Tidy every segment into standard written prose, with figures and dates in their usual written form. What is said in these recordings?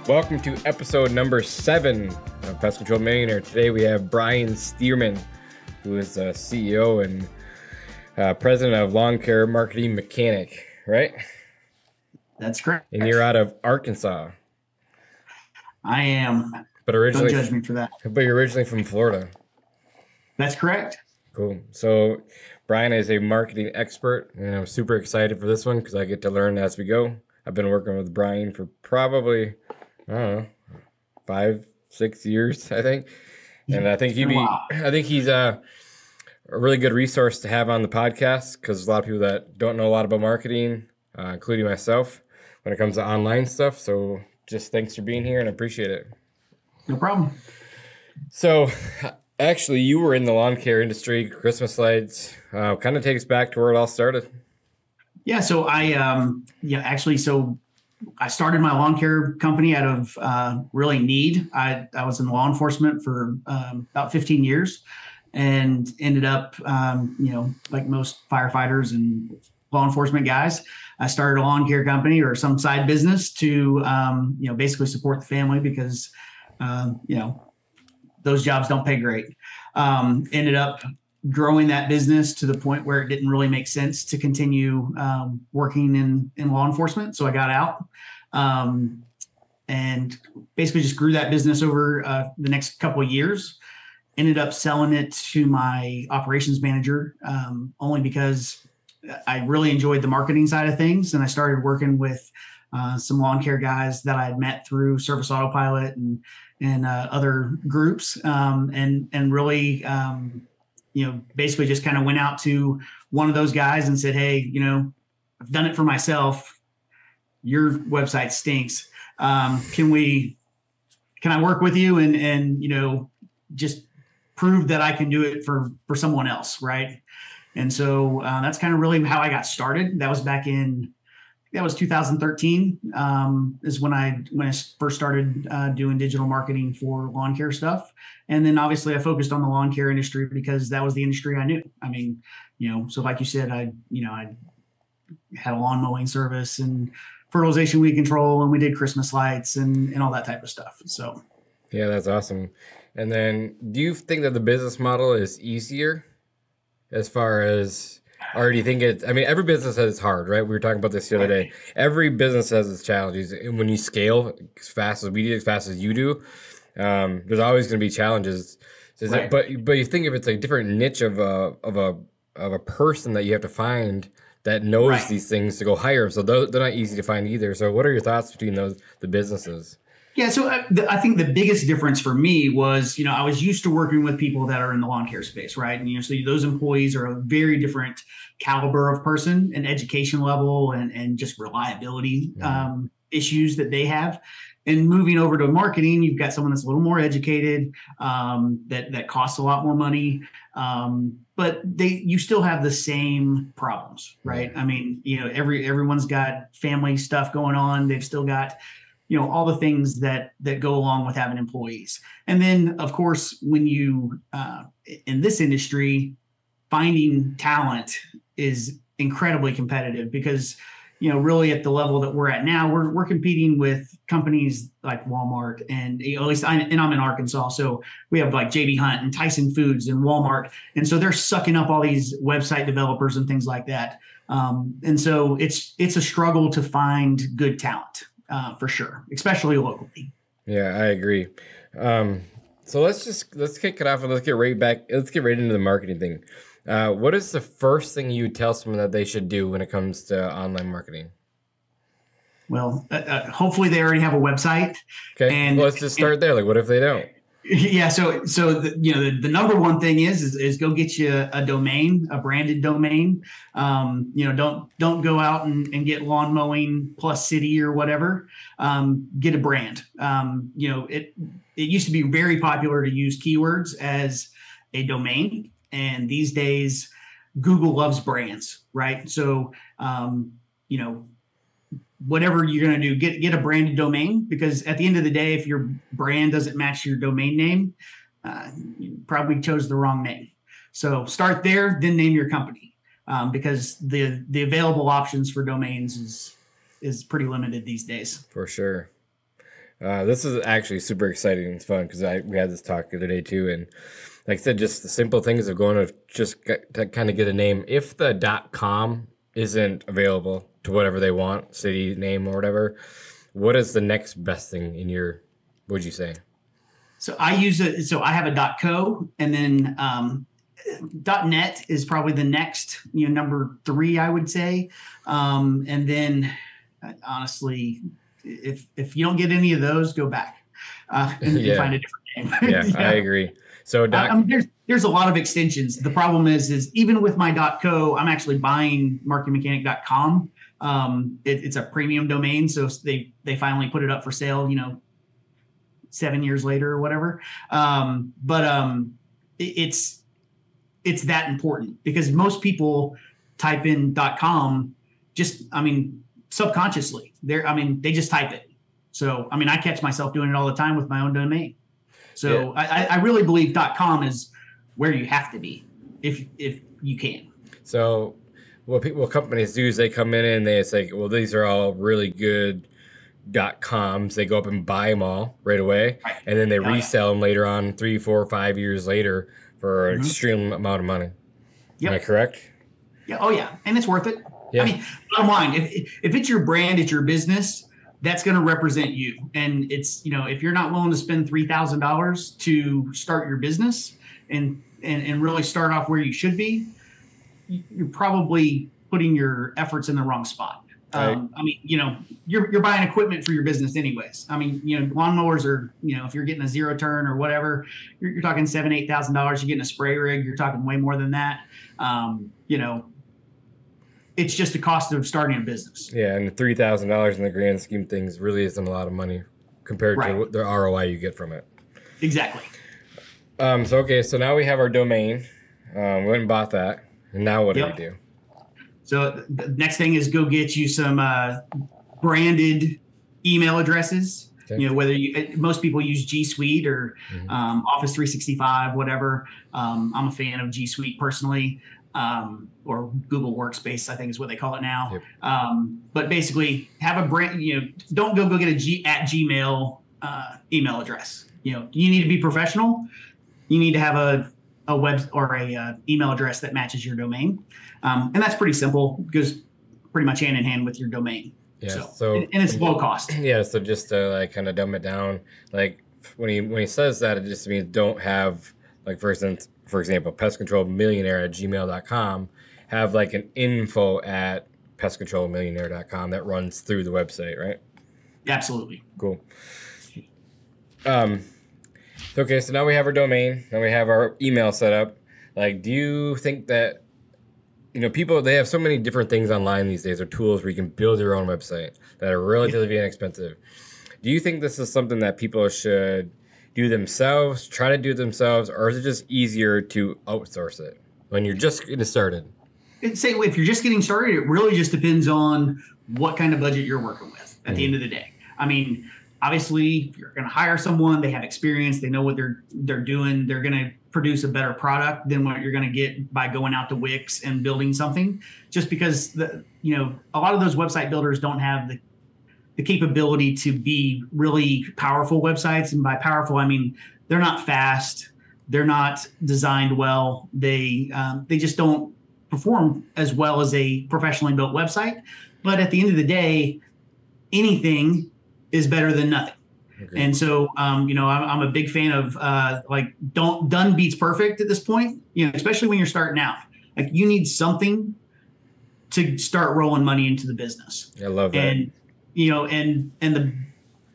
Welcome to episode number 7 of Pest Control Millionaire. Today we have Brian Stearman, who is the CEO and president of Lawn Care Marketing Mechanic, right? That's correct. And you're out of Arkansas. I am. But originally, don't judge me for that. But you're originally from Florida. That's correct. Cool. So Brian is a marketing expert, and I'm super excited for this one because I get to learn as we go. I've been working with Brian for probably, I don't know, 5-6 years, I think. And I think he's a really good resource to have on the podcast because there's a lot of people that don't know a lot about marketing, including myself, when it comes to online stuff. So just thanks for being here and I appreciate it. No problem. So actually, you were in the lawn care industry, Christmas lights. Kind of take us back to where it all started. Yeah, so I started my lawn care company out of really need. I was in law enforcement for about 15 years and ended up, like most firefighters and law enforcement guys, I started a lawn care company or some side business to, basically support the family because, those jobs don't pay great. Ended up growing that business to the point where it didn't really make sense to continue working in law enforcement. So I got out and basically just grew that business over the next couple of years. Ended up selling it to my operations manager only because I really enjoyed the marketing side of things. And I started working with some lawn care guys that I had met through Service Autopilot and other groups and really basically just kind of went out to one of those guys and said, hey, I've done it for myself. Your website stinks. Can I work with you and just prove that I can do it for someone else. Right. And so that's kind of really how I got started. That was back in, 2013 is when I first started doing digital marketing for lawn care stuff. And then obviously I focused on the lawn care industry because that was the industry I knew. I mean, so like you said, I had a lawn mowing service and fertilization weed control, and we did Christmas lights and all that type of stuff. So. Yeah, that's awesome. And then do you think that the business model is easier as far as, or do you think every business has its hard, right? We were talking about this the other day. Every business has its challenges. And when you scale as fast as we do, as fast as you do, there's always going to be challenges. Right. But you think if it's a different niche of a person that you have to find that knows these things to go hire. So they're not easy to find either. So what are your thoughts between the businesses? Yeah, so I think the biggest difference for me was, I was used to working with people that are in the lawn care space, right? And, so those employees are a very different caliber of person and education level and just reliability issues that they have. And moving over to marketing, you've got someone that's a little more educated, that costs a lot more money, but you still have the same problems, right? I mean, everyone's got family stuff going on. They've still got all the things that go along with having employees. And then, of course, when you, in this industry, finding talent is incredibly competitive because, really at the level that we're at now, we're competing with companies like Walmart and at least I'm in Arkansas. So we have like JB Hunt and Tyson Foods and Walmart. And so they're sucking up all these website developers and things like that. And so it's a struggle to find good talent. For sure, especially locally. Yeah, I agree. So let's kick it off and let's get right into the marketing thing. What is the first thing you tell someone that they should do when it comes to online marketing? Well, hopefully they already have a website. Okay, and let's just start there. Like, what if they don't? Yeah, so the number one thing is go get you a domain, a branded domain. Don't go out and get lawn mowing plus city or whatever. Get a brand. It used to be very popular to use keywords as a domain, and these days Google loves brands, right? So whatever you're going to do, get a branded domain, because at the end of the day, if your brand doesn't match your domain name, you probably chose the wrong name. So start there, then name your company, because the available options for domains is pretty limited these days. For sure. This is actually super exciting and fun because we had this talk the other day too, and like I said, just the simple things of going to just to kind of get a name. If the .com isn't available to whatever they want, city name or whatever, what is the next best thing in your? What'd you say? So I use it. So I have a .co, and then .net is probably the next, number 3, I would say. And then honestly, if you don't get any of those, go back and find a different name. Yeah, I agree. So there's a lot of extensions. The problem is even with my .co, I'm actually buying marketingmechanic.com. It's a premium domain, so they finally put it up for sale, 7 years later or whatever. It's that important because most people type in .com subconsciously. They just type it. So, I catch myself doing it all the time with my own domain. So yeah. I really believe .com is where you have to be if you can. So what companies do is they come in and they say, well, these are all really good .coms. They go up and buy them all right away. Right. And then they resell them later on 3, 4, 5 years later for an extreme amount of money. Yep. Am I correct? Yeah. Oh yeah. And it's worth it. Yeah. Bottom line, if it's your brand, it's your business, that's going to represent you. And it's, if you're not willing to spend $3,000 to start your business and really start off where you should be, you're probably putting your efforts in the wrong spot. Right. You're buying equipment for your business anyways. Lawnmowers are, if you're getting a 0 turn or whatever, you're talking $7,000, $8,000. You're getting a spray rig, you're talking way more than that. It's just the cost of starting a business. Yeah, and $3,000 in the grand scheme of things really isn't a lot of money compared to the ROI you get from it. Exactly. So now we have our domain. We went and bought that. And now what do we do? So the next thing is go get you some branded email addresses. Okay. Whether most people use G Suite or Office 365, whatever. I'm a fan of G Suite personally, or Google Workspace, I think is what they call it now. Yep. But basically, have a brand. Don't go get a @Gmail email address. You need to be professional. You need to have a web or a email address that matches your domain. And that's pretty simple. Goes pretty much hand in hand with your domain. Yeah. And it's low cost. Yeah. So just to kind of dumb it down, like when he says that, it just means don't have for example, pest control millionaire @gmail.com, have an info at pestcontrolmillionaire.com that runs through the website, right? Absolutely. Cool. Okay, so now we have our domain, now we have our email set up. Do you think that, people, they have so many different things online these days, or tools where you can build your own website that are relatively inexpensive. Do you think this is something that people should do themselves, try to do themselves, or is it just easier to outsource it when you're just getting started? If you're just getting started, it really just depends on what kind of budget you're working with at the end of the day. Obviously, if you're going to hire someone, they have experience, they know what they're doing, they're going to produce a better product than what you're going to get by going out to Wix and building something. Just because a lot of those website builders don't have the capability to be really powerful websites. And by powerful, I mean they're not fast, they're not designed well, they just don't perform as well as a professionally built website. But at the end of the day, anything is better than nothing. Okay. And so, I'm a big fan of done beats perfect at this point, especially when you're starting out. You need something to start rolling money into the business. I love that. And, and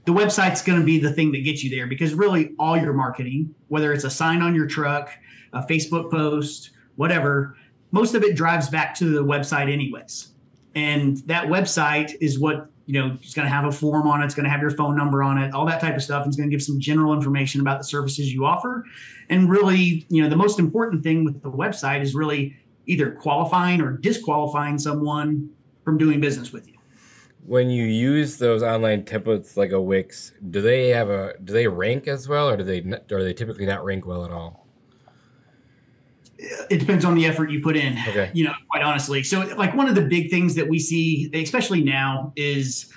the website's going to be the thing that gets you there, because really all your marketing, whether it's a sign on your truck, a Facebook post, whatever, most of it drives back to the website anyways. And that website is what, it's going to have a form on it. It's going to have your phone number on it, all that type of stuff. And it's going to give some general information about the services you offer. And really, the most important thing with the website is really either qualifying or disqualifying someone from doing business with you. When you use those online templates like a Wix, do they rank as well, or do they typically not rank well at all? It depends on the effort you put in, quite honestly. So one of the big things that we see, especially now, is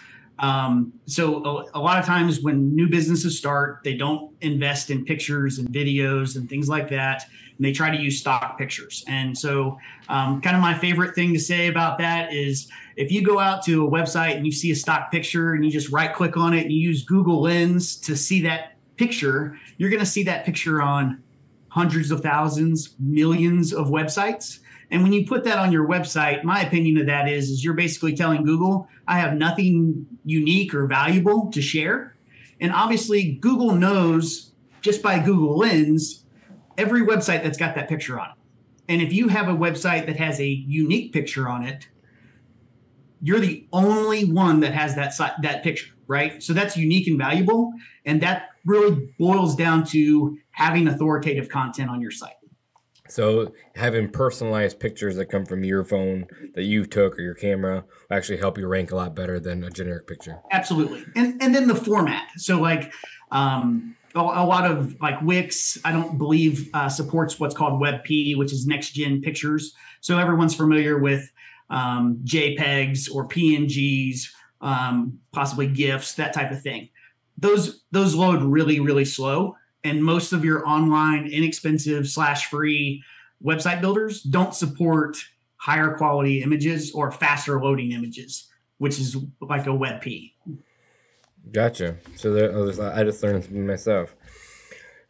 So a lot of times when new businesses start, they don't invest in pictures and videos and things like that. And they try to use stock pictures. And so kind of my favorite thing to say about that is if you go out to a website and you see a stock picture and you just right click on it and you use Google Lens to see that picture, you're going to see that picture on hundreds of thousands, millions of websites. And when you put that on your website, my opinion of that is you're basically telling Google, I have nothing unique or valuable to share. And obviously Google knows just by Google Lens, every website that's got that picture on it. And if you have a website that has a unique picture on it, you're the only one that has that picture, right? So that's unique and valuable. And that really boils down to having authoritative content on your site. So having personalized pictures that come from your phone that you took or your camera will actually help you rank a lot better than a generic picture. Absolutely. And then the format. So like a lot of like Wix, I don't believe supports what's called WebP, which is next gen pictures. So everyone's familiar with JPEGs or PNGs, possibly GIFs, that type of thing. Those load really, really slow. And most of your online inexpensive / free website builders don't support higher quality images or faster loading images, which is like a WebP. Gotcha. So I just learned something myself.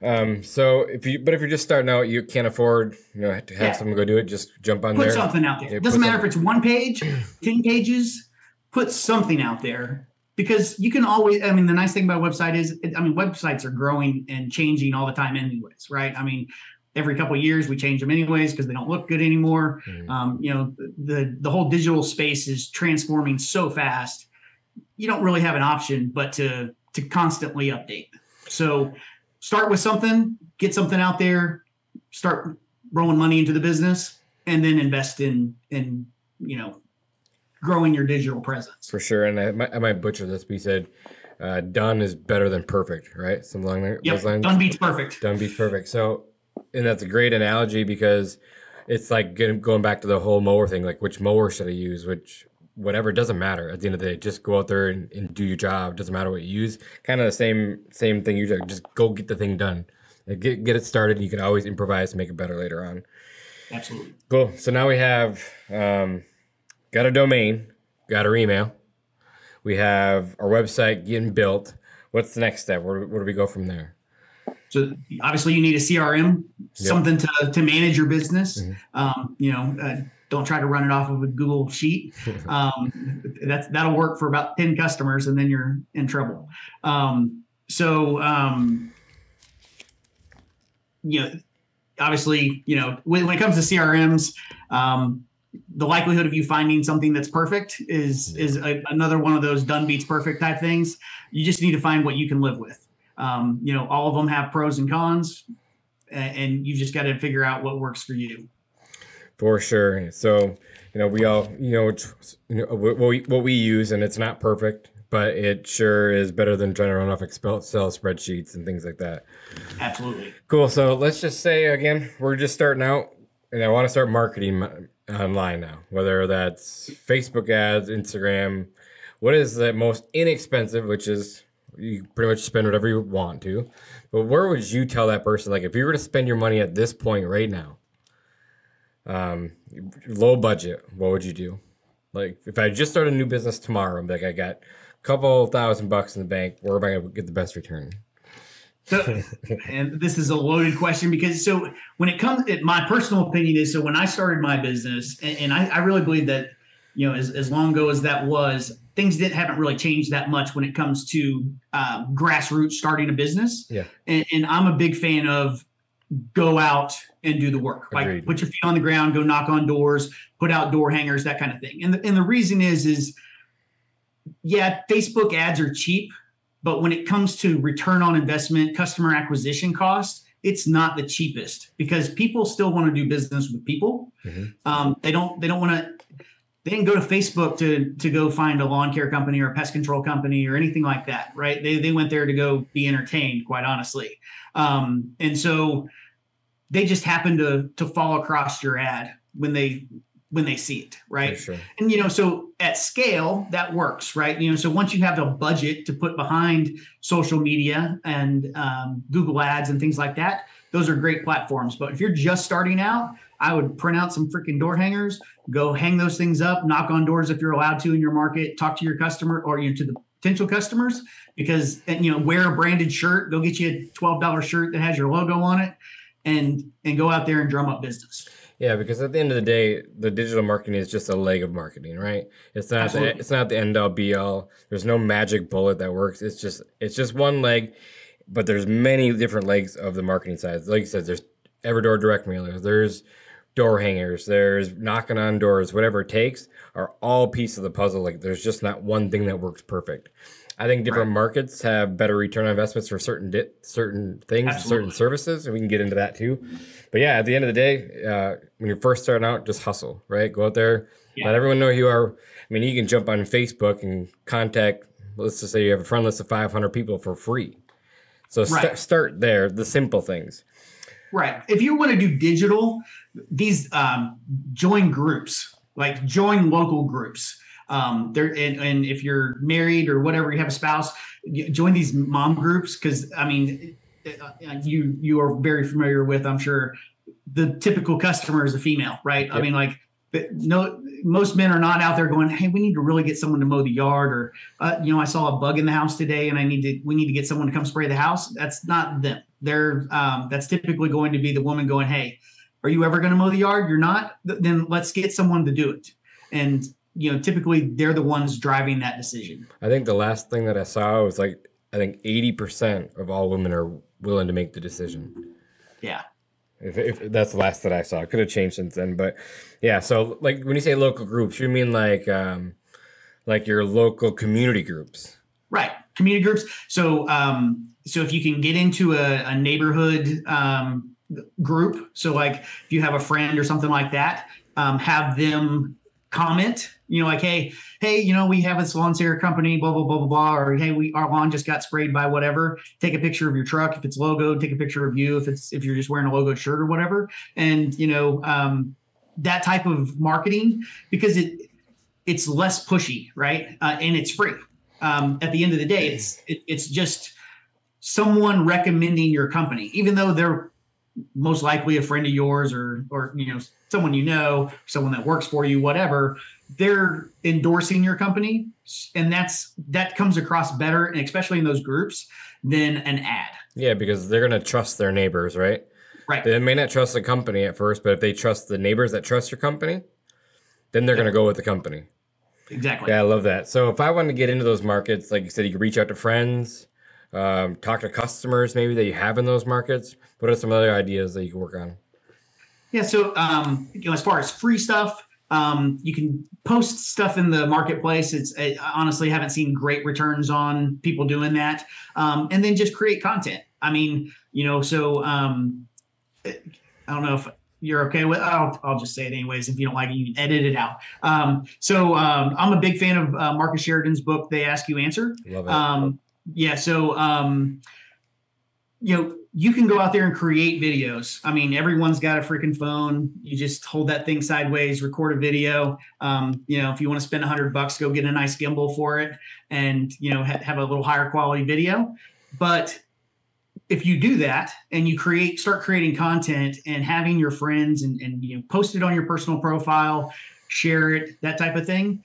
So if you're just starting out, you can't afford to have someone go do it. Just jump on there. Put something out there. It doesn't matter if it's 1 page, 10 pages. Put something out there. Because you can always, the nice thing about website is, websites are growing and changing all the time anyways, right? Every couple of years we change them anyways because they don't look good anymore. The whole digital space is transforming so fast. You don't really have an option but to constantly update. So start with something, get something out there, start rolling money into the business, and then invest in growing your digital presence. For sure. And I might butcher this, but you said done is better than perfect, right? Something along those lines. Done beats perfect. Done beats perfect. So, and that's a great analogy because it's like going back to the whole mower thing, like which mower should I use, whatever, it doesn't matter at the end of the day. Just go out there and do your job. Doesn't matter what you use. Kind of the same thing. You just go get the thing done. Get it started. And you can always improvise to make it better later on. Absolutely. Cool. So now we have... got a domain, got our email. We have our website getting built. What's the next step? Where do we go from there? So obviously you need a CRM, something to manage your business. Mm-hmm. Don't try to run it off of a Google sheet. That'll work for about 10 customers and then you're in trouble. Obviously, when it comes to CRMs, the likelihood of you finding something that's perfect is another one of those done beats perfect type things. You just need to find what you can live with. All of them have pros and cons, and you just got to figure out what works for you. For sure. So, we all, what we use, and it's not perfect, but it sure is better than trying to run off Excel spreadsheets and things like that. Absolutely. Cool. So let's just say, again, we're just starting out, and I want to start marketing online now, whether that's Facebook ads, Instagram. What is the most inexpensive, which is you pretty much spend whatever you want to, but where would you tell that person, like if you were to spend your money at this point right now, low budget, what would you do? Like if I just started a new business tomorrow, I'm like, I got a couple $1,000 in the bank, where am I going to get the best return? So, and this is a loaded question because when it comes, my personal opinion is, when I started my business, and I really believe that, as long ago as that was, things haven't really changed that much when it comes to grassroots starting a business. Yeah. And I'm a big fan of go out and do the work. Agreed. Like put your feet on the ground, go knock on doors, put out door hangers, that kind of thing. And the reason is Facebook ads are cheap. But when it comes to return on investment, customer acquisition cost, it's not the cheapest because people still want to do business with people. Mm-hmm. They didn't go to Facebook to go find a lawn care company or a pest control company or anything like that, right? They went there to go be entertained, quite honestly. And so they just happened to fall across your ad when they when they see it, right? For sure. And so at scale that works, right? So once you have a budget to put behind social media and Google Ads and things like that, those are great platforms. But if you're just starting out, I would print out some freaking door hangers, go hang those things up, knock on doors if you're allowed to in your market, talk to your customer or to the potential customers, because wear a branded shirt, go get you a $12 shirt that has your logo on it, and go out there and drum up business. Yeah, because at the end of the day, the digital marketing is just a leg of marketing, right? It's not the end all be all. There's no magic bullet that works. It's just one leg, but there's many different legs of the marketing side. Like you said, there's Everdoor direct mailers, there's door hangers, there's knocking on doors, whatever it takes are all pieces of the puzzle. Like there's just not one thing that works perfect. I think different markets have better return on investments for certain things, certain services, and we can get into that too. But yeah, at the end of the day, when you're first starting out, just hustle, right? Go out there, let everyone know who you are. I mean, you can jump on Facebook and contact, let's just say you have a friend list of 500 people for free. So start there, the simple things. Right. If you want to do digital, these join groups, like join local groups. And if you're married or whatever, you have a spouse, join these mom groups. Because I mean, you are very familiar with, I'm sure, the typical customer is a female, right? Yep. I mean, like most men are not out there going, hey, we need to really get someone to mow the yard, or I saw a bug in the house today, and we need to get someone to come spray the house. That's not them. That's typically going to be the woman going, hey, are you ever going to mow the yard? You're not. Then let's get someone to do it. And typically they're the ones driving that decision. I think the last thing that I saw was I think 80% of all women are willing to make the decision. Yeah. If that's the last that I saw. It could have changed since then, but yeah. So like when you say local groups, you mean like your local community groups, right? Community groups. So if you can get into a neighborhood group, so like if you have a friend or something like that, have them comment, like, hey, we have this lawn care company, blah, blah, blah, blah, blah, or hey, our lawn just got sprayed by whatever. Take a picture of your truck. If it's logoed, take a picture of you. If you're just wearing a logoed shirt or whatever. And, that type of marketing, because it's less pushy, right? And it's free. At the end of the day, it's just someone recommending your company, even though they're most likely a friend of yours or someone someone that works for you, whatever. They're endorsing your company, and that comes across better, and especially in those groups, than an ad. Yeah, because they're going to trust their neighbors, right? Right. They may not trust the company at first, but if they trust the neighbors that trust your company, then they're going to go with the company. Exactly. Yeah, I love that. So if I wanted to get into those markets, like you said, you could reach out to friends, talk to customers maybe that you have in those markets. What are some other ideas that you can work on? Yeah. So, as far as free stuff, you can post stuff in the marketplace. I honestly haven't seen great returns on people doing that. And then just create content. I mean, I don't know if you're okay with, I'll just say it anyways. If you don't like it, you can edit it out. I'm a big fan of Marcus Sheridan's book, They Ask You Answer. Love it. Yeah. So, you can go out there and create videos. I mean, everyone's got a freaking phone. You just hold that thing sideways, record a video. If you want to spend $100, go get a nice gimbal for it and, have a little higher quality video. But if you do that and you start creating content and having your friends and post it on your personal profile, share it, that type of thing,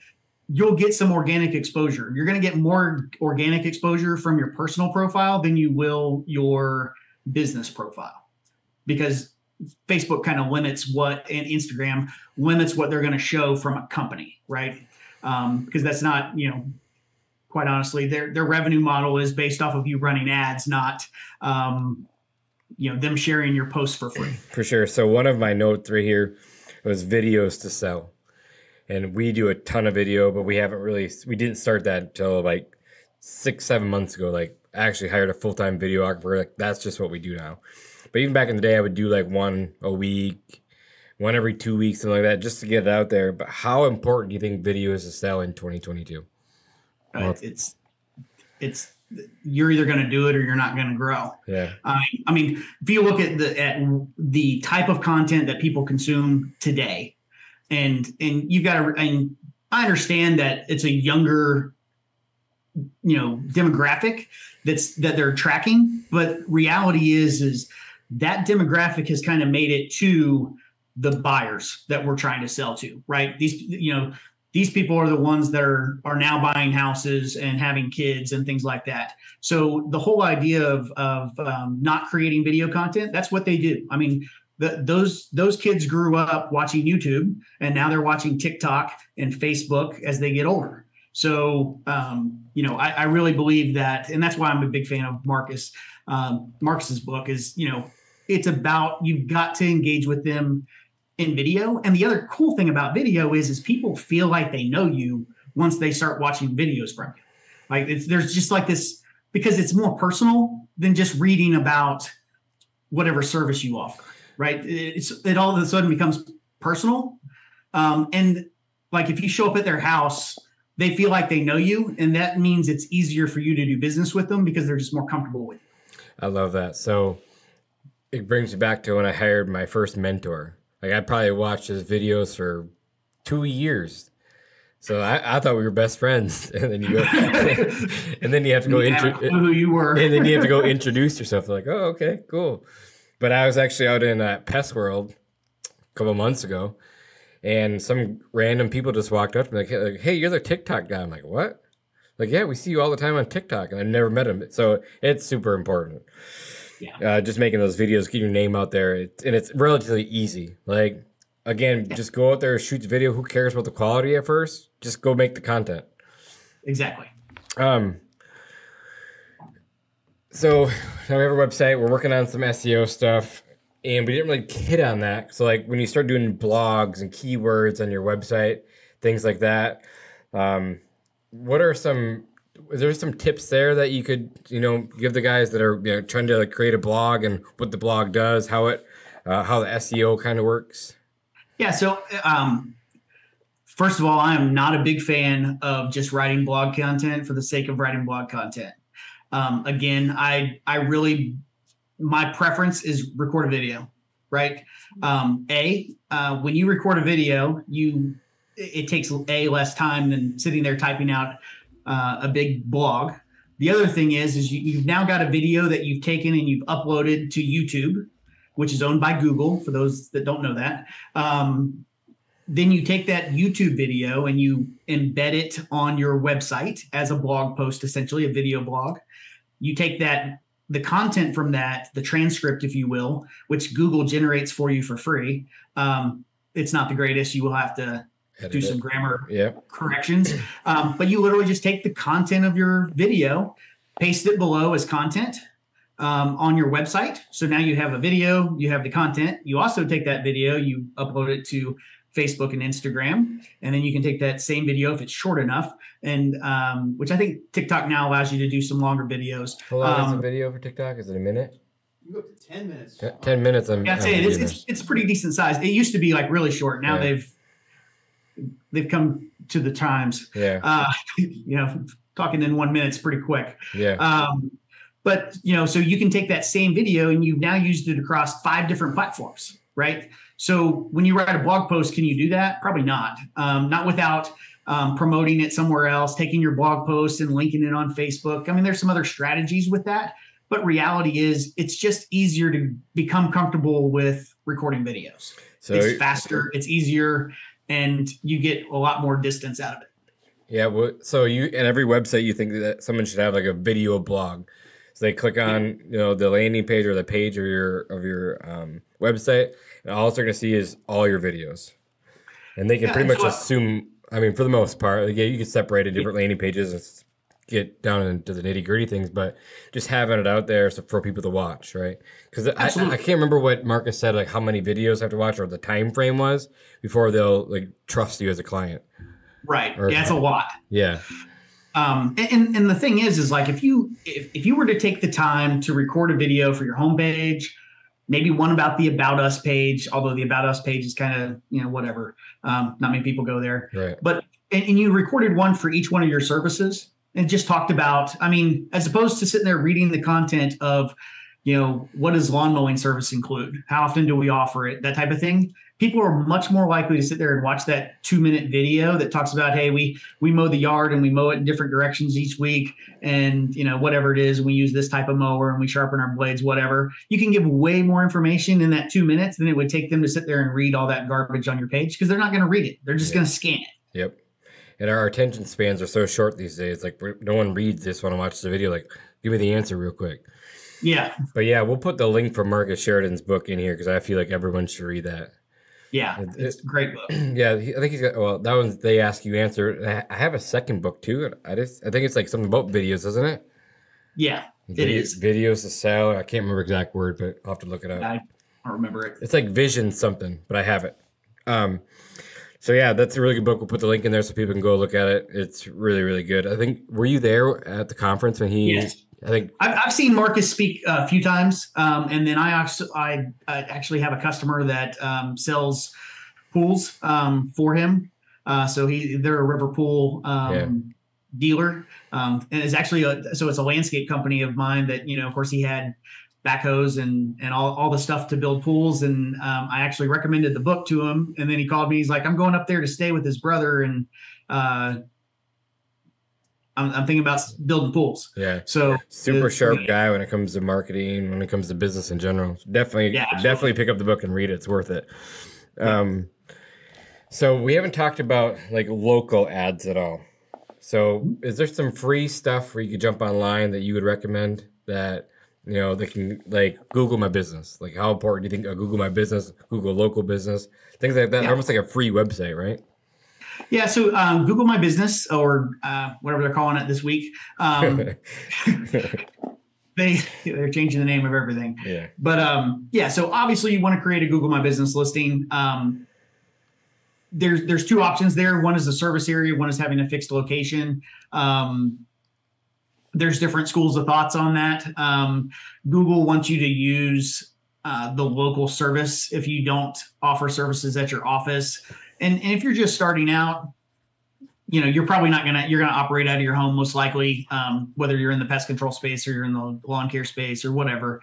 you'll get some organic exposure. You're going to get more organic exposure from your personal profile than you will your business profile, because Facebook kind of limits and Instagram limits what they're going to show from a company, right? Because that's not, quite honestly, their revenue model is based off of you running ads, not, them sharing your posts for free. For sure. So one of my notes right here was videos to sell. And we do a ton of video, but we didn't start that until like 6-7 months ago. Like I actually hired a full-time videographer. Like that's just what we do now. But even back in the day, I would do like one a week, one every 2 weeks, something like that, just to get it out there. But how important do you think video is to sell in 2022? It's you're either going to do it or you're not going to grow. Yeah. I mean, if you look at the type of content that people consume today, and you've got to, and I understand that it's a younger, demographic that they're tracking, but reality is that demographic has kind of made it to the buyers that we're trying to sell to, right? These people are the ones that are now buying houses and having kids and things like that. So the whole idea of not creating video content, that's what they do. I mean, those kids grew up watching YouTube, and now they're watching TikTok and Facebook as they get older. So, I really believe that, and that's why I'm a big fan of Marcus. Marcus's book is, it's about, you've got to engage with them in video. And the other cool thing about video is people feel like they know you once they start watching videos from you. Like there's just like this, because it's more personal than just reading about whatever service you offer, right? It all of a sudden becomes personal. And like if you show up at their house, they feel like they know you, and that means it's easier for you to do business with them because they're just more comfortable with you. I love that. So it brings me back to when I hired my first mentor. Like I probably watched his videos for 2 years. So I thought we were best friends. And then you go, and then you have to go who you were. And then you have to go introduce yourself. Like, oh, okay, cool. But I was actually out in Pest World a couple months ago, and some random people just walked up to me like, hey, you're the TikTok guy. I'm like, what? Like, yeah, we see you all the time on TikTok, and I've never met him. So it's super important. Yeah. Just making those videos, getting your name out there, and it's relatively easy. Like, again, just go out there, shoot the video. Who cares about the quality at first? Just go make the content. Exactly. So now we have our website. We're working on some SEO stuff, and we didn't really hit on that. So like when you start doing blogs and keywords on your website, things like that, what are some? Is there some tips there that you could, give the guys that are trying to create a blog and what the blog does, how the SEO kind of works? Yeah. So first of all, I am not a big fan of just writing blog content for the sake of writing blog content. Again, my preference is record a video, right? When you record a video, it takes less time than sitting there typing out a big blog. The other thing is you've now got a video that you've taken and you've uploaded to YouTube, which is owned by Google, for those that don't know that. Then you take that YouTube video and you embed it on your website as a blog post, essentially a video blog. You take the content from that, the transcript, if you will, which Google generates for you for free. It's not the greatest. You will have to do some grammar corrections. But you literally just take the content of your video, paste it below as content on your website. So now you have a video, you have the content. You also take that video, you upload it to Facebook and Instagram, and then you can take that same video if it's short enough, and which I think TikTok now allows you to do some longer videos. How long is a video for TikTok? Is it a minute? You go up to 10 minutes. 10 minutes. I'd say it's pretty decent size. It used to be like really short. Now they've come to the times. Yeah. Talking in 1 minute is pretty quick. Yeah. But so you can take that same video and you've now used it across 5 different platforms, right? So when you write a blog post, can you do that? Probably not. Not without promoting it somewhere else, taking your blog post and linking it on Facebook. I mean, there's some other strategies with that, but reality is it's just easier to become comfortable with recording videos. So it's faster, it's easier, and you get a lot more distance out of it. Yeah. Well, so in every website, you think that someone should have like a video blog. So they click on, the landing page or the page of your website, and all they're going to see is all your videos, and they can pretty much assume. I mean, for the most part, you can separate it different landing pages and get down into the nitty gritty things, but just having it out there for people to watch, right? Because I can't remember what Marcus said, like how many videos I have to watch or the time frame was before they'll trust you as a client. Right. Yeah, it's a lot. Yeah. And the thing is like if you were to take the time to record a video for your homepage, maybe one about the About Us page, although the About Us page is kind of, whatever. Not many people go there. Right. But and you recorded one for each one of your services and just talked about, as opposed to sitting there reading the content of, what does lawn mowing service include? How often do we offer it? That type of thing. people are much more likely to sit there and watch that 2-minute video that talks about, hey, we mow the yard and we mow it in different directions each week, and whatever it is, we use this type of mower and we sharpen our blades, whatever. You can give way more information in that 2 minutes than it would take them to sit there and read all that garbage on your page, because they're not going to read it. They're just going to scan it. Yep. And our attention spans are so short these days. Like, no one reads this when I watch the video. Like, give me the answer real quick. Yeah. But yeah, we'll put the link for Marcus Sheridan's book in here because I feel like everyone should read that. Yeah, it's a great book. Yeah, I think he's got. Well, that one's They Ask You Answer. I have a second book too. I think it's like something about videos, isn't it? Yeah, it is. Videos to sell. I can't remember the exact word, but I'll have to look it up. I don't remember it. It's like Vision something, but I have it. So yeah, that's a really good book. We'll put the link in there so people can go look at it. It's really, really good. I think, were you there at the conference when he? Yes. I think I've seen Marcus speak a few times, and then I actually have a customer that sells pools for him. So they're a river pool dealer, and it's actually it's a landscape company of mine that of course he had backhoes and all the stuff to build pools, and I actually recommended the book to him, and then he called me. He's like, I'm going up there to stay with his brother, and I'm thinking about building pools. Yeah. So super sharp guy when it comes to marketing, when it comes to business in general. Definitely pick up the book and read it. It's worth it. So we haven't talked about like local ads at all. So is there some free stuff where you could jump online that you would recommend that, they can, like, Google My Business? Like, how important do you think Google My Business, Google local business, things like that? Yeah. Almost like a free website, right? Yeah, so Google My Business, or whatever they're calling it this week. They're changing the name of everything. Yeah. But so obviously you want to create a Google My Business listing. There's two options there. One is a service area. One is having a fixed location. There's different schools of thoughts on that. Google wants you to use the local service if you don't offer services at your office. And if you're just starting out, you're probably you're going to operate out of your home most likely, whether you're in the pest control space or you're in the lawn care space or whatever.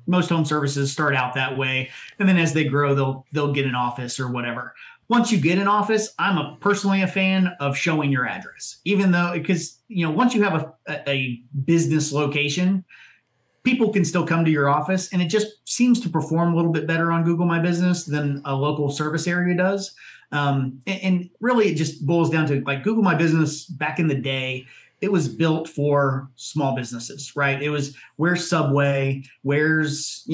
Most home services start out that way. And then as they grow, they'll get an office or whatever. Once you get an office, I'm personally a fan of showing your address, because once you have a business location, people can still come to your office, and it just seems to perform a little bit better on Google My Business than a local service area does. And really, it just boils down to, like, Google My Business back in the day, it was built for small businesses, right? It was, where's Subway, where's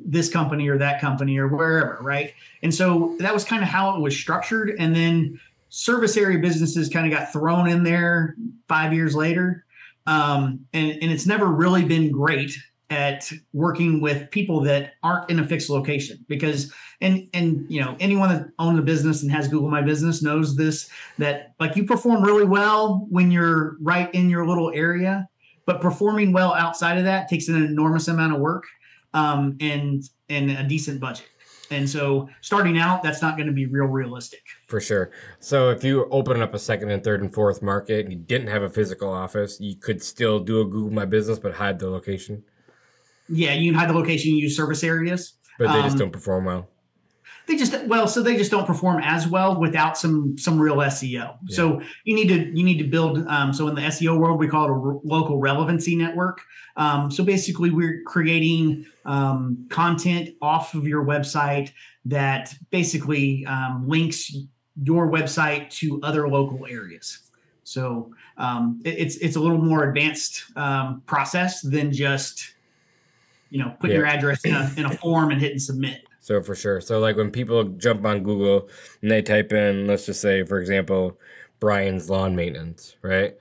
this company or that company or wherever, right? And so that was kind of how it was structured. And then service area businesses kind of got thrown in there 5 years later. And it's never really been great at working with people that aren't in a fixed location, because anyone that owns a business and has Google My Business knows this, that, like, you perform really well when you're right in your little area, but performing well outside of that takes an enormous amount of work and a decent budget. And so starting out, that's not going to be realistic. For sure. So if you open up a second and third and fourth market and you didn't have a physical office, you could still do a Google My Business, but hide the location. Yeah, you can hide the location, use service areas. But they just don't perform well. They just don't perform as well without some real SEO. Yeah. So you need to build. So in the SEO world, we call it a local relevancy network. So basically, we're creating content off of your website that basically links your website to other local areas. So it's a little more advanced process than just putting your address in a form and hitting submit. So for sure. So like when people jump on Google and they type in, let's just say, for example, Brian's lawn maintenance, right?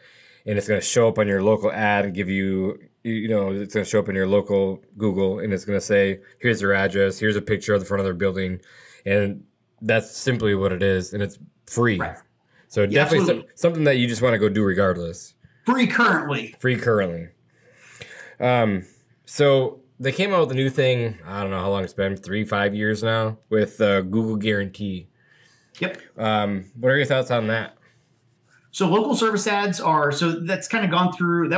And it's going to show up on your local ad and give you, it's going to show up in your local Google, and it's going to say, here's their address, here's a picture of the front of their building. And that's simply what it is. And it's free. Right. So definitely something that you just want to go do regardless. Free currently. So they came out with a new thing, I don't know how long it's been, 3-5 years now, with Google Guarantee. Yep. What are your thoughts on that? So local service ads that's kind of gone through,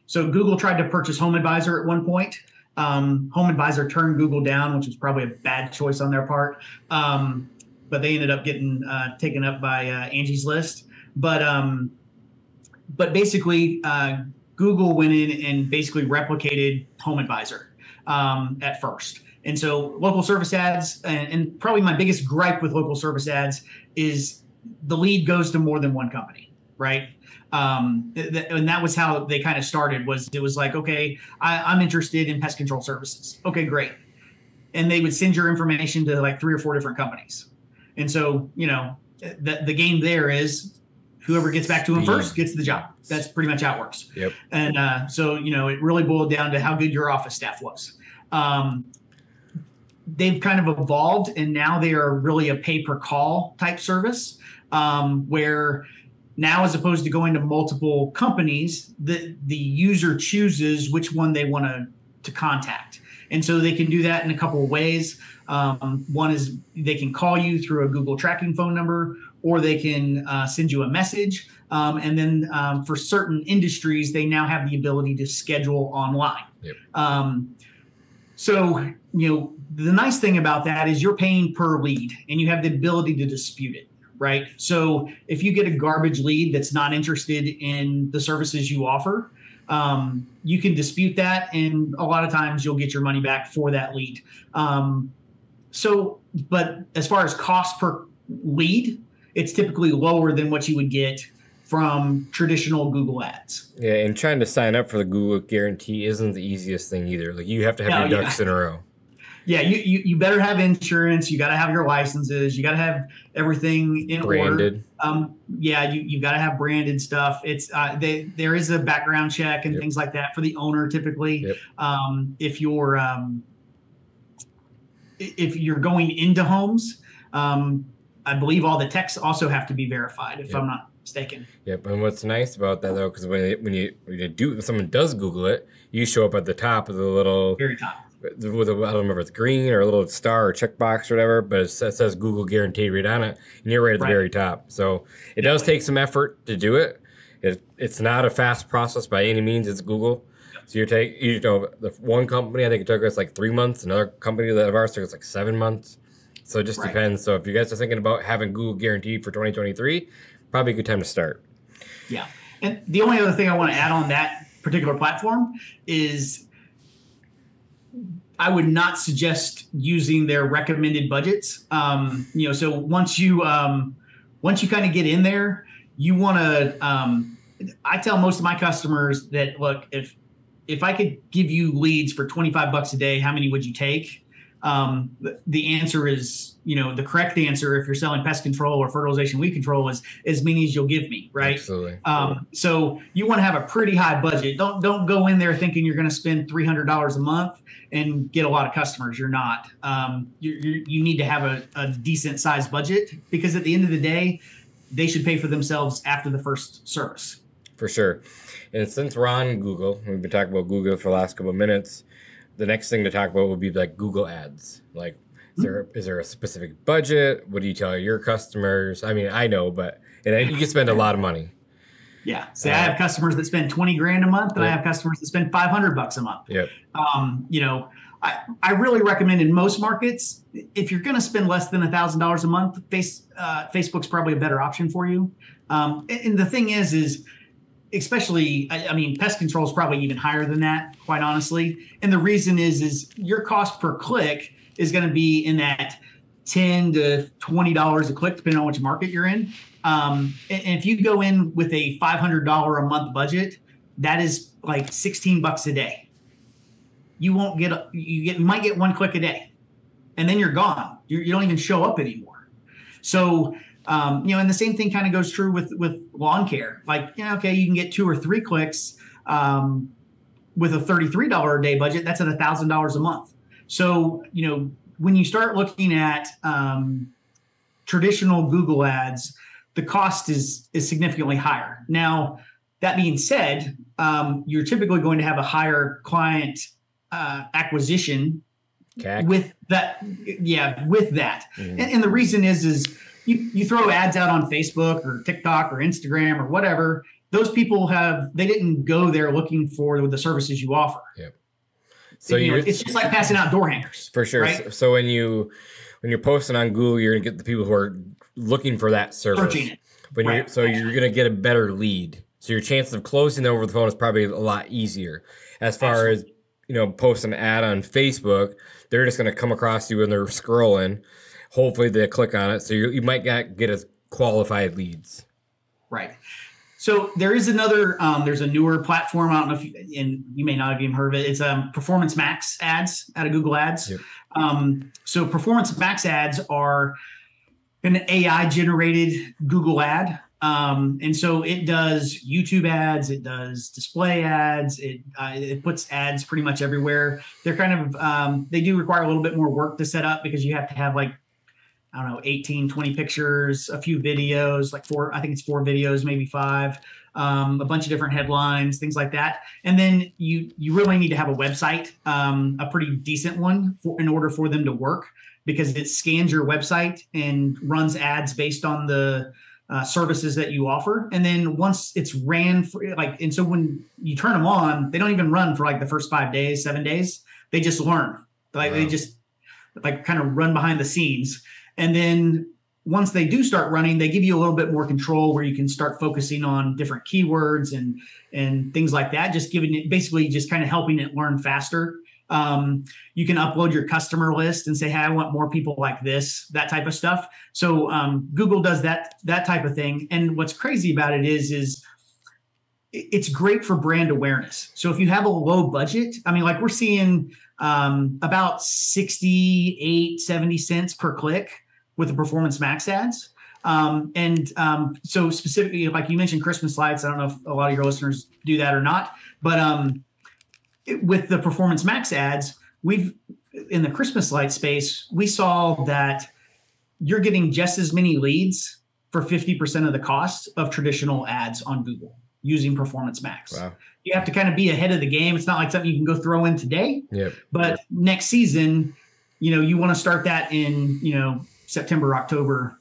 so Google tried to purchase Home Advisor at one point. Home Advisor turned Google down, which was probably a bad choice on their part. But they ended up getting taken up by Angie's List. But basically, Google went in and basically replicated Home Advisor at first. And so local service ads, and probably my biggest gripe with local service ads is the lead goes to more than one company, right? And that was how they kind of started. It was like, okay, I'm interested in pest control services. Okay, great. And they would send your information to like 3 or 4 different companies. And so, the game there is whoever gets back to them first gets the job. That's pretty much how it works. Yep. And so, it really boiled down to how good your office staff was. They've kind of evolved, and now they are really a pay-per-call type service, where now, as opposed to going to multiple companies, the user chooses which one they want to contact. And so they can do that in a couple of ways. One is they can call you through a Google tracking phone number, or they can send you a message. And then for certain industries, they now have the ability to schedule online. Yep. So, the nice thing about that is you're paying per lead, and you have the ability to dispute it, right? So if you get a garbage lead that's not interested in the services you offer, you can dispute that, and a lot of times you'll get your money back for that lead. But as far as cost per lead, it's typically lower than what you would get from traditional Google ads. Yeah, and trying to sign up for the Google guarantee isn't the easiest thing either. Like, you have to have your ducks in a row. Yeah, you better have insurance. You got to have your licenses. You got to have everything in branded. Order. You got to have branded stuff. It's there is a background check and things like that for the owner typically. Yep. If you're going into homes, I believe all the texts also have to be verified, if I'm not mistaken. Yep. And what's nice about that, though, because when someone does Google it, you show up at the top of the little very top. With I don't remember if it's green or a little star or checkbox or whatever, but it says Google guaranteed right on it, and you're right at the very top. So it does take some effort to do it. It's not a fast process by any means. It's Google. So the one company, I think it took us like 3 months. Another company of ours took us like 7 months. So it just depends. So if you guys are thinking about having Google guaranteed for 2023, probably a good time to start. Yeah. And the only other thing I want to add on that particular platform is I would not suggest using their recommended budgets. So once you kind of get in there, you want to. I tell most of my customers that, look, if I could give you leads for $25 a day, how many would you take? The answer is, the correct answer, if you're selling pest control or fertilization weed control, is as many as you'll give me, right? Absolutely. So you want to have a pretty high budget. Don't go in there thinking you're going to spend $300 a month and get a lot of customers. You're not. You need to have a decent sized budget, because at the end of the day, they should pay for themselves after the first service. For sure. And since we're on Google, we've been talking about Google for the last couple of minutes, the next thing to talk about would be like Google ads. Like, is there a specific budget? What do you tell your customers? I mean, I know, but you can spend a lot of money. Yeah. I have customers that spend $20,000 a month, and I have customers that spend $500 a month. Yep. I really recommend in most markets, if you're going to spend less than $1,000 a month, Facebook's probably a better option for you. And the thing is especially, pest control is probably even higher than that, quite honestly. And the reason is your cost per click is going to be in that $10 to $20 a click, depending on which market you're in. And if you go in with a $500 a month budget, that is like $16 a day. You might get 1 click a day, and then you're gone. You don't even show up anymore. So, and the same thing kind of goes true with lawn care. Like, okay, you can get 2 or 3 clicks with a $33 a day budget. That's at $1,000 a month. So, when you start looking at traditional Google ads, the cost is significantly higher. Now, that being said, you're typically going to have a higher client acquisition CAC. with that. Yeah, with that. Mm-hmm. And the reason is you throw ads out on Facebook or TikTok or Instagram or whatever. Those people they didn't go there looking for the services you offer. Yep. So it's just like passing out door hangers. For sure. Right? So when you're posting on Google, you're gonna get the people who are looking for that service. Searching it. When you're gonna get a better lead. So your chances of closing over the phone is probably a lot easier. As far as post an ad on Facebook, they're just gonna come across you when they're scrolling. Hopefully they click on it, so you might get as qualified leads. Right. So there is another. There's a newer platform. I don't know if you may not have even heard of it. It's Performance Max ads out of Google Ads. Yep. So Performance Max ads are an AI generated Google ad. And so it does YouTube ads, it does display ads, it puts ads pretty much everywhere. They're kind of, they do require a little bit more work to set up because you have to have 18, 20 pictures, a few videos, I think it's 4 videos, maybe 5, a bunch of different headlines, things like that. And then you really need to have a website, a pretty decent one in order for them to work, because it scans your website and runs ads based on the services that you offer. And then once it's ran and so when you turn them on, they don't even run for the first 5 days, 7 days. They just learn. They just kind of run behind the scenes. And then once they do start running, they give you a little bit more control where you can start focusing on different keywords and things like that. Just giving it, basically just kind of helping it learn faster. You can upload your customer list and say, hey, I want more people like this, that type of stuff. So Google does that type of thing. And what's crazy about it is it's great for brand awareness. So if you have a low budget, we're seeing about 68, 70 cents per click with the Performance Max ads. So specifically, like you mentioned, Christmas lights. I don't know if a lot of your listeners do that or not, but with the Performance Max ads, in the Christmas light space, we saw that you're getting just as many leads for 50% of the cost of traditional ads on Google using Performance Max. Wow. You have to kind of be ahead of the game. It's not like something you can go throw in today. Yep. But next season, you want to start that in, September, October,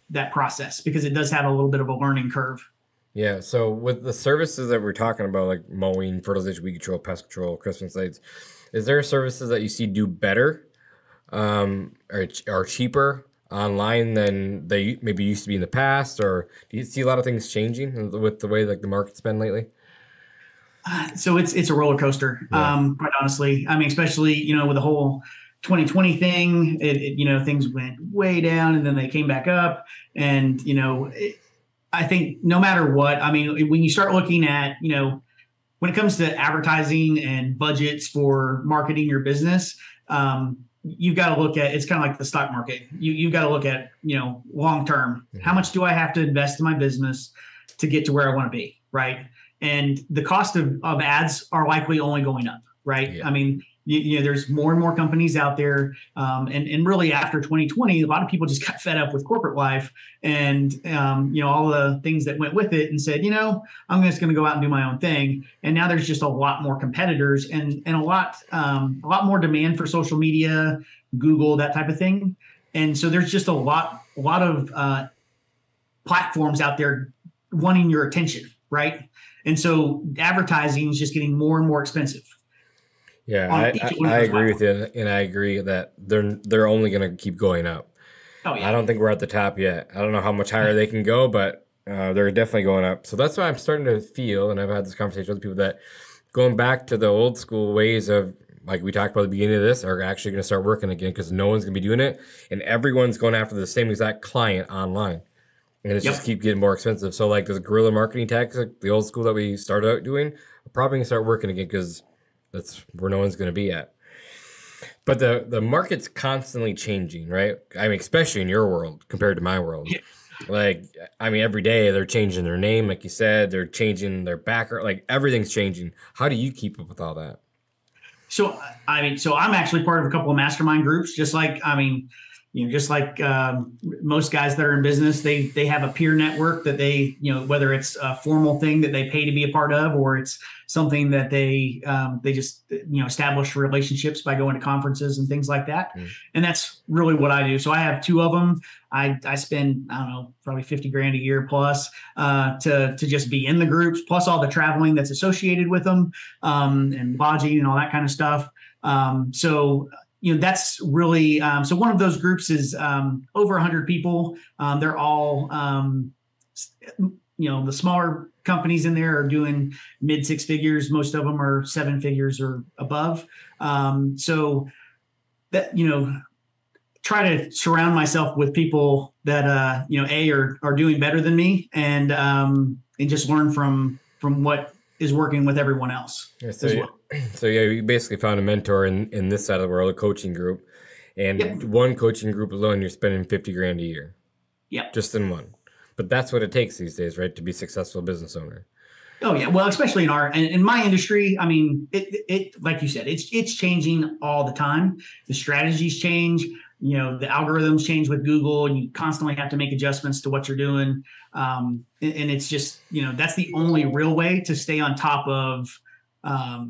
that process, because it does have a little bit of a learning curve. Yeah. So with the services that we're talking about, like mowing, fertilization, weed control, pest control, Christmas lights, is there services that you see do better or cheaper online than they maybe used to be in the past? Or do you see a lot of things changing with the way the market's been lately? So it's a roller coaster, quite honestly. Especially, with the whole 2020 thing, things went way down and then they came back up. And, I think no matter what, when you start looking at, when it comes to advertising and budgets for marketing your business, you've got to look at, it's kind of like the stock market. You've got to look at, long term, how much do I have to invest in my business to get to where I want to be, right? And the cost of ads are likely only going up, right? Yeah. There's more and more companies out there. And really after 2020, a lot of people just got fed up with corporate life and, all the things that went with it and said, I'm just going to go out and do my own thing. And now there's just a lot more competitors and a lot more demand for social media, Google, that type of thing. And so there's just a lot of platforms out there wanting your attention, right? And so advertising is just getting more and more expensive. Yeah, I agree with you, and I agree that they're only going to keep going up. Oh yeah. I don't think we're at the top yet. I don't know how much higher they can go, but they're definitely going up. So that's why I'm starting to feel, and I've had this conversation with people, that going back to the old school ways of, like we talked about at the beginning of this, are actually going to start working again, because no one's going to be doing it, and everyone's going after the same exact client online. And it's just keep getting more expensive. So this guerrilla marketing tactics, the old school that we started out doing, are probably going to start working again, because that's where no one's going to be at. But the market's constantly changing, right? Especially in your world compared to my world. Yeah. Every day they're changing their name, like you said, they're changing their background, everything's changing. How do you keep up with all that? So I'm actually part of a couple of mastermind groups, just like most guys that are in business, they have a peer network that they, whether it's a formal thing that they pay to be a part of, or it's something that they just, establish relationships by going to conferences and things like that. Mm. And that's really what I do. So I have 2 of them. I spend, I don't know, probably $50,000 a year plus to just be in the groups, plus all the traveling that's associated with them, and lodging and all that kind of stuff. So, that's really, so one of those groups is over 100 people. They're all, the smaller companies in there are doing mid six figures. Most of them are seven figures or above. So that, try to surround myself with people that, are doing better than me, and just learn from what is working with everyone else as well. So yeah, you basically found a mentor in this side of the world, a coaching group, and one coaching group alone, you're spending 50 grand a year. Yeah. Just in one. But that's what it takes these days, right? To be a successful business owner. Oh yeah. Well, especially in my industry, I mean, it like you said, it's changing all the time. The strategies change, the algorithms change with Google, and you constantly have to make adjustments to what you're doing. And it's just, that's the only real way to stay on top of, For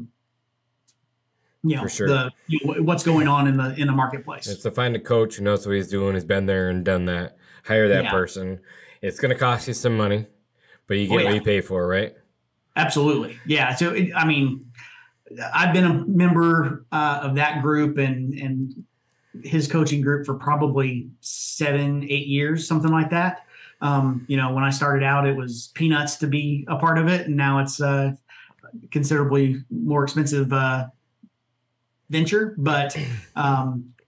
sure. what's going on in the marketplace. It's to find a coach who knows what he's doing, has been there and done that. Hire that person. It's going to cost you some money, but you get what you pay for, right? Absolutely. Yeah. So, I've been a member of that group and his coaching group for probably 7-8 years, something like that. When I started out, it was peanuts to be a part of it, and now it's considerably more expensive venture. But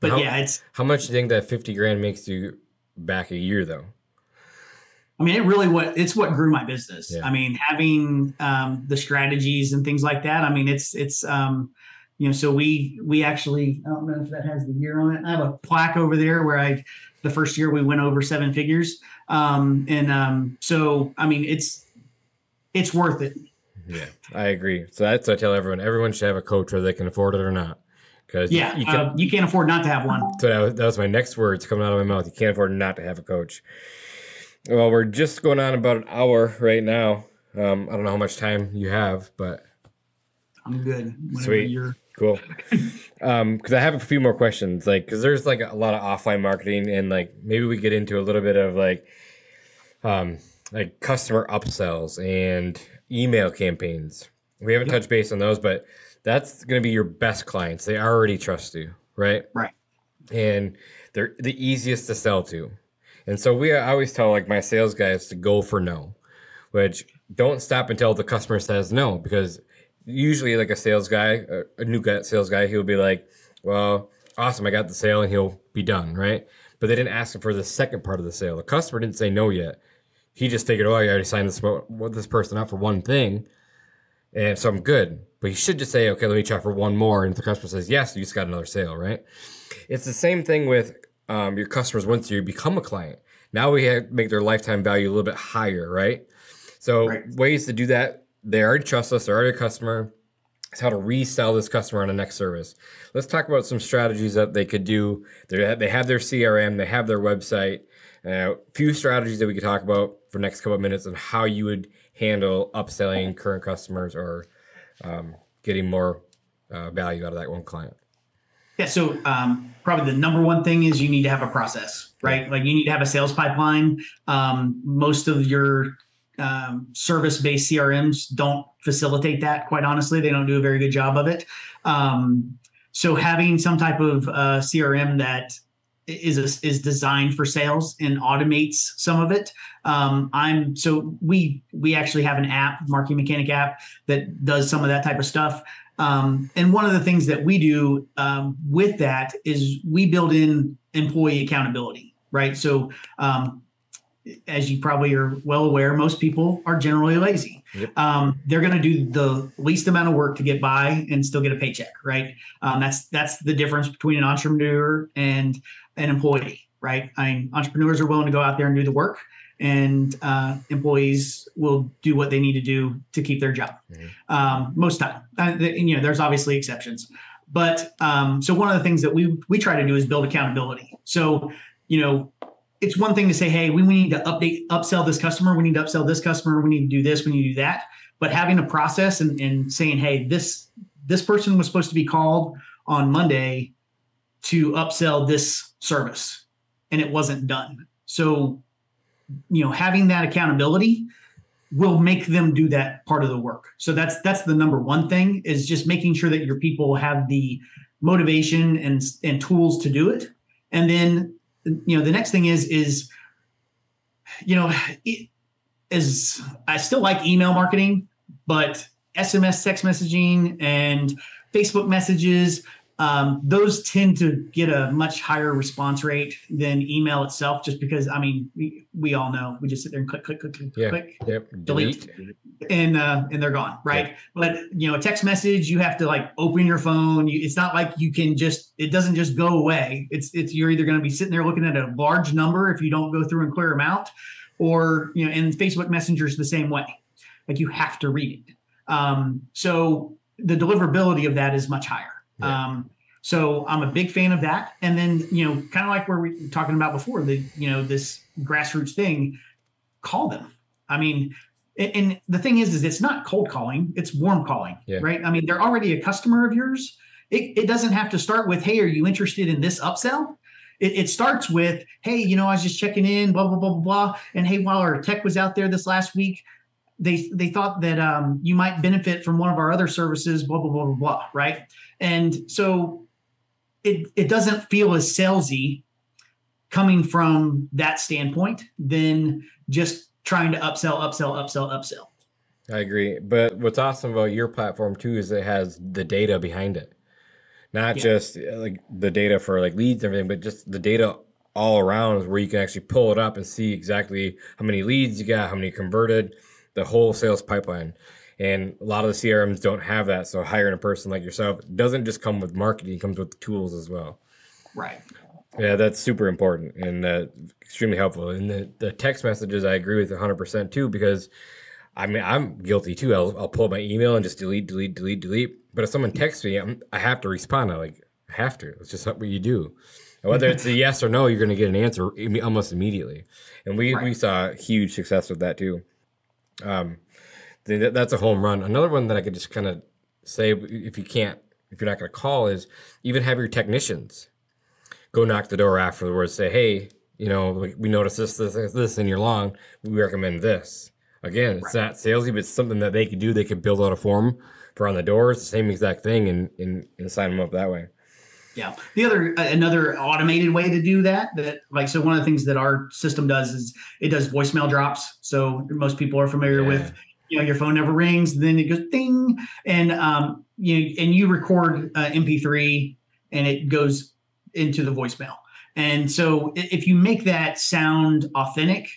it's. How much do you think that 50 grand makes you back a year, though? I mean, it's what grew my business. Yeah. I mean, having the strategies and things like that. I mean, it's so we actually, I don't know if that has the year on it. I have a plaque over there where the first year we went over 7 figures. So, I mean, it's worth it. Yeah, I agree. So that's what I tell everyone. Everyone should have a coach, whether they can afford it or not. Because you can't afford not to have one. So that was my next words coming out of my mouth. You can't afford not to have a coach. Well, we're just going on about an hour right now. I don't know how much time you have, but I'm good. Sweet. Cool. Because I have a few more questions, because there's a lot of offline marketing, and maybe we get into a little bit of customer upsells and email campaigns. We haven't touched base on those, but that's going to be your best clients. They already trust you, right? Right. And they're the easiest to sell to. And so I always tell my sales guys to go for no, which don't stop until the customer says no, because usually a sales guy, a new sales guy, he'll be like, well, awesome, I got the sale, and he'll be done, right? But they didn't ask him for the second part of the sale. The customer didn't say no yet. He just figured, I already signed this person up for one thing, and so I'm good. But you should just say, okay, let me try for one more. And if the customer says yes, you just got another sale, right? It's the same thing with your customers once you become a client. Now we have to make their lifetime value a little bit higher, right? So ways to do that, they already trust us, they're already a customer. It's how to resell this customer on the next service. Let's talk about some strategies that they could do. They have their CRM, they have their website. A few strategies that we could talk about for the next couple of minutes on how you would handle upselling current customers or getting more value out of that one client. Yeah. So probably the number one thing is you need to have a process, right? You need to have a sales pipeline. Most of your service-based CRMs don't facilitate that. Quite honestly, they don't do a very good job of it. So having some type of CRM that is designed for sales and automates some of it. We actually have an app, Marketing Mechanic app, that does some of that type of stuff. And one of the things that we do with that is we build in employee accountability, right? So as you probably are well aware, most people are generally lazy. Yep. They're going to do the least amount of work to get by and still get a paycheck, right? That's the difference between an entrepreneur and an employee, right? Entrepreneurs are willing to go out there and do the work, and employees will do what they need to do to keep their job. Mm-hmm. Most time, there's obviously exceptions, but so one of the things that we try to do is build accountability. So, it's one thing to say, hey, we need to upsell this customer. We need to upsell this customer. We need to do this. We need to do that. But having a process and saying, hey, this person was supposed to be called on Monday to upsell this service, and it wasn't done. So, having that accountability will make them do that part of the work. So that's the number one thing, is just making sure that your people have the motivation and tools to do it. And then, the next thing is, is I still like email marketing, but SMS text messaging and Facebook messages, those tend to get a much higher response rate than email itself, just because, we all know, we just sit there and click, delete, and they're gone. Right. But, a text message, you have to like open your phone. It's not like you can it doesn't just go away. You're either going to be sitting there looking at a large number if you don't go through and clear them out, or, and Facebook Messenger is the same way. Like, you have to read it. So the deliverability of that is much higher. Yeah. So I'm a big fan of that. And then, kind of like where we were talking about before, this grassroots thing, call them. And the thing is it's not cold calling, it's warm calling, right? They're already a customer of yours. It doesn't have to start with, hey, are you interested in this upsell? It starts with, hey, I was just checking in, blah, blah, blah, blah, blah. And hey, while our tech was out there this last week, they thought that you might benefit from one of our other services, blah, blah, blah, blah, blah, right? And so it doesn't feel as salesy coming from that standpoint than just trying to upsell. I agree. But what's awesome about your platform too is it has the data behind it. Not just like the data for like leads and everything, but just the data all around where you can actually pull it up and see exactly how many leads you got, how many converted, the whole sales pipeline. And a lot of the CRMs don't have that. So hiring a person like yourself doesn't just come with marketing, it comes with the tools as well. Right. Yeah, that's super important and extremely helpful. And the text messages, I agree with 100% too, because I'm guilty too. I'll pull up my email and just delete. But if someone texts me, I have to respond. I have to. It's just what you do. And whether it's a yes or no, you're going to get an answer almost immediately. And we saw huge success with that too. That's a home run. Another one that I could just kind of say, if you're not going to call, is even have your technicians go knock the door afterwards. Say, hey, we noticed this in your lawn. We recommend this. Again, it's not salesy, but it's something that they could do. They could build out a form for on the doors, the same exact thing, and sign them up that way. Yeah. Another automated way to do that, so one of the things that our system does is it does voicemail drops. So most people are familiar with, your phone never rings, then it goes ding, and you record MP3 and it goes into the voicemail. And so if you make that sound authentic,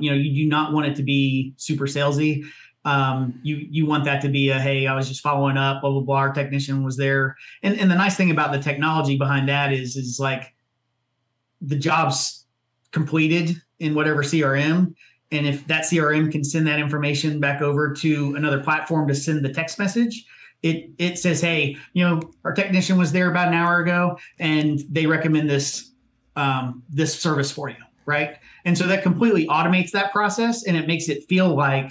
you do not want it to be super salesy. You want that to be hey, I was just following up, blah, blah, blah. Our technician was there. And the nice thing about the technology behind that is like the job's completed in whatever CRM. And if that CRM can send that information back over to another platform to send the text message, it says, hey, our technician was there about an hour ago and they recommend this service for you. Right. And so that completely automates that process, and it makes it feel like,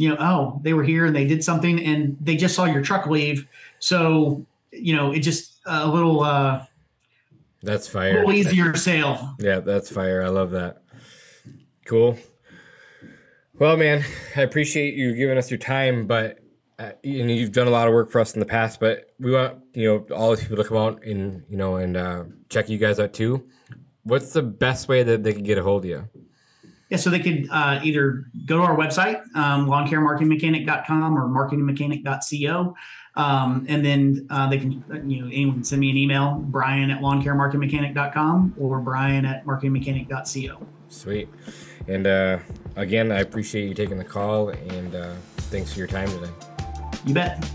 oh, they were here and they did something and they just saw your truck leave. So, it just a little, that's fire. A little easier sale. Yeah, that's fire. I love that. Cool. Well, man, I appreciate you giving us your time, but you've done a lot of work for us in the past, but we want, all these people to come out and, and check you guys out too. What's the best way that they can get a hold of you? Yeah, so they could either go to our website, lawncaremarketingmechanic.com or marketingmechanic.co. And then they can, anyone can send me an email, brian@lawncaremarketingmechanic.com or brian@marketingmechanic.co. Sweet. And again, I appreciate you taking the call, and thanks for your time today. You bet.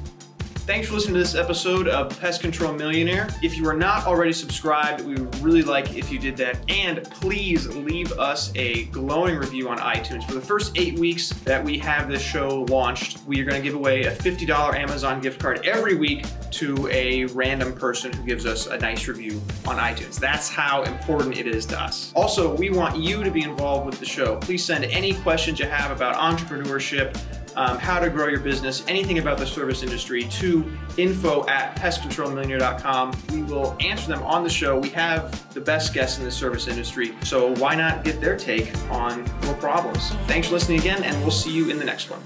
Thanks for listening to this episode of Pest Control Millionaire. If you are not already subscribed, we would really like if you did that. And please leave us a glowing review on iTunes. For the first 8 weeks that we have this show launched, we are going to give away a $50 Amazon gift card every week to a random person who gives us a nice review on iTunes. That's how important it is to us. Also, we want you to be involved with the show. Please send any questions you have about entrepreneurship, how to grow your business, anything about the service industry to info@pestcontrolmillionaire.com. We will answer them on the show. We have the best guests in the service industry, so why not get their take on your problems? Thanks for listening again, and we'll see you in the next one.